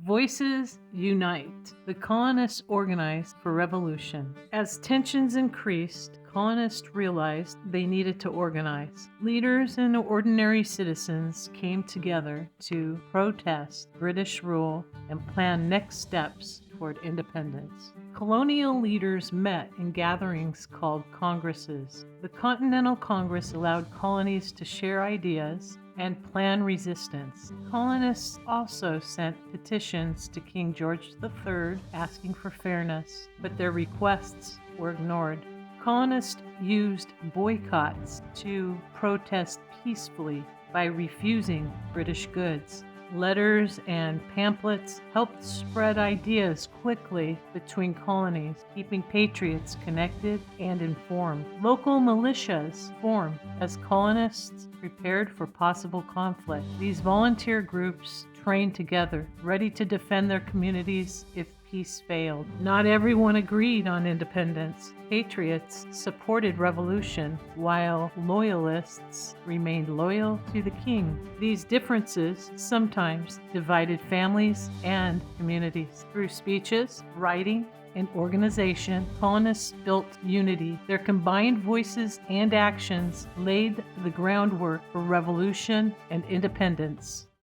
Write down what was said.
Voices unite. The colonists organized for revolution. As tensions increased, colonists realized they needed to organize. Leaders and ordinary citizens came together to protest British rule and plan next steps toward independence. Colonial leaders met in gatherings called congresses. The Continental Congress allowed colonies to share ideas and plan resistance. Colonists also sent petitions to King George III asking for fairness, but their requests were ignored. Colonists used boycotts to protest peacefully by refusing British goods. Letters and pamphlets helped spread ideas quickly between colonies, keeping patriots connected and informed. Local militias formed as colonists prepared for possible conflict. These volunteer groups trained together, ready to defend their communities if peace failed. Not everyone agreed on independence. Patriots supported revolution, while loyalists remained loyal to the king. These differences sometimes divided families and communities. Through speeches, writing, and organization, colonists built unity. Their combined voices and actions laid the groundwork for revolution and independence.